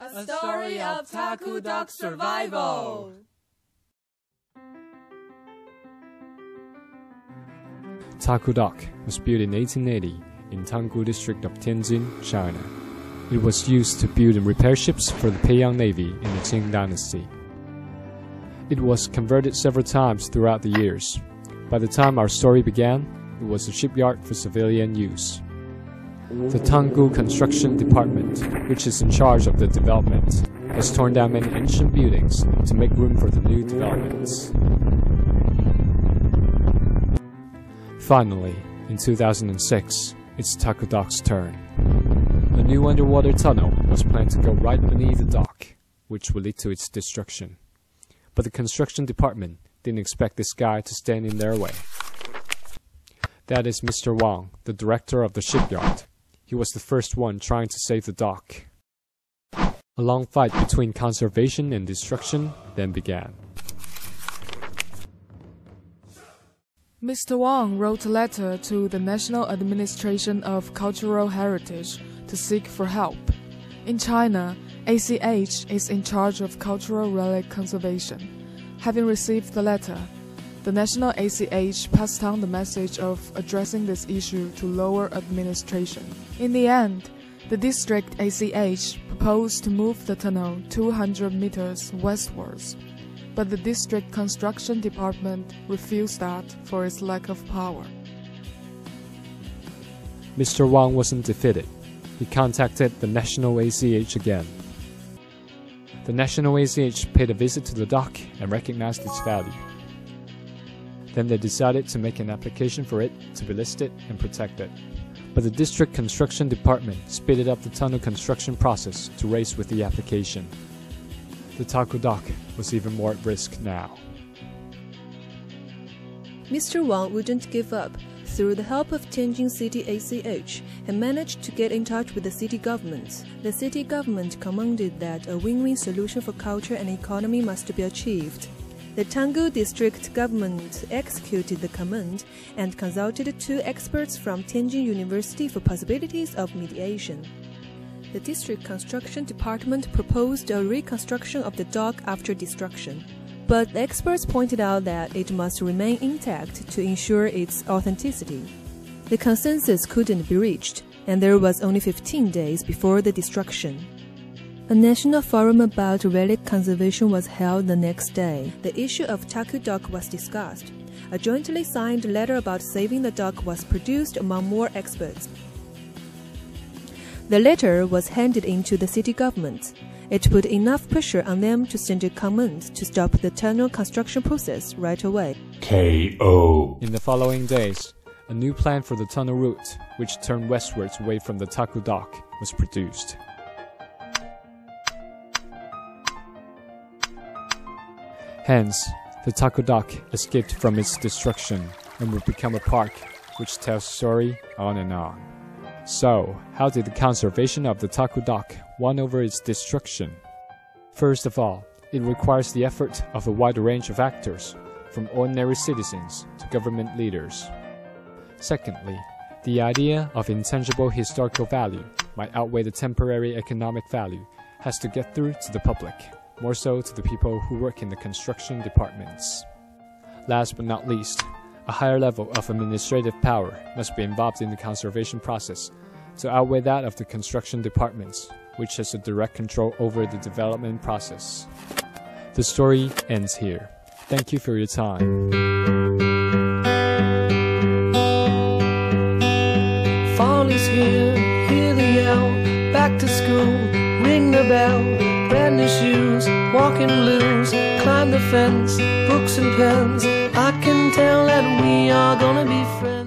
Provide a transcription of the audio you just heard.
A story of Taku dog survival. Taku Dock was built in 1880 in Taku district of Tianjin, China. It was used to build and repair ships for the Peiyang Navy in the Qing dynasty. It was converted several times throughout the years. By the time our story began, it was a shipyard for civilian use. The Taku Construction Department, which is in charge of the development, has torn down many ancient buildings to make room for the new developments. Finally, in 2006, it's Taku Dock's turn. A new underwater tunnel was planned to go right beneath the dock, which would lead to its destruction. But the construction department didn't expect this guy to stand in their way. That is Mr. Wang, the director of the shipyard. He was the first one trying to save the dock. A long fight between conservation and destruction then began. Mr. Wang wrote a letter to the National Administration of Cultural Heritage to seek for help. In China, ACH is in charge of cultural relic conservation. Having received the letter, the National ACH passed on the message of addressing this issue to lower administration. In the end, the district ACH proposed to move the tunnel 200 meters westwards, but the district construction department refused that for its lack of power. Mr. Wang wasn't defeated. He contacted the National ACH again. The National ACH paid a visit to the dock and recognized its value. Then they decided to make an application for it to be listed and protected. But the district construction department speeded up the tunnel construction process to race with the application. The Taku Dock was even more at risk now. Mr. Wang wouldn't give up. Through the help of Tianjin City ACH, he managed to get in touch with the city government. The city government commanded that a win-win solution for culture and economy must be achieved. The Taku district government executed the command and consulted two experts from Tianjin University for possibilities of mediation. The district construction department proposed a reconstruction of the dock after destruction. But the experts pointed out that it must remain intact to ensure its authenticity. The consensus couldn't be reached, and there was only 15 days before the destruction. A national forum about relic conservation was held the next day. The issue of Taku Dock was discussed. A jointly signed letter about saving the dock was produced among more experts. The letter was handed in to the city government. It put enough pressure on them to send a command to stop the tunnel construction process right away. KO. In the following days, a new plan for the tunnel route, which turned westwards away from the Taku Dock, was produced. Hence, the Taku Dock escaped from its destruction and would become a park which tells story on and on. So, how did the conservation of the Taku Dock win over its destruction? First of all, it requires the effort of a wide range of actors, from ordinary citizens to government leaders. Secondly, the idea of intangible historical value might outweigh the temporary economic value has to get through to the public, more so to the people who work in the construction departments. Last but not least, a higher level of administrative power must be involved in the conservation process to outweigh that of the construction departments, which has a direct control over the development process. The story ends here. Thank you for your time. Fall is here, hear the yell, back to school, ring the bell, brand new shoes, walking blues, climb the fence, books and pens, I can tell that we are gonna be friends.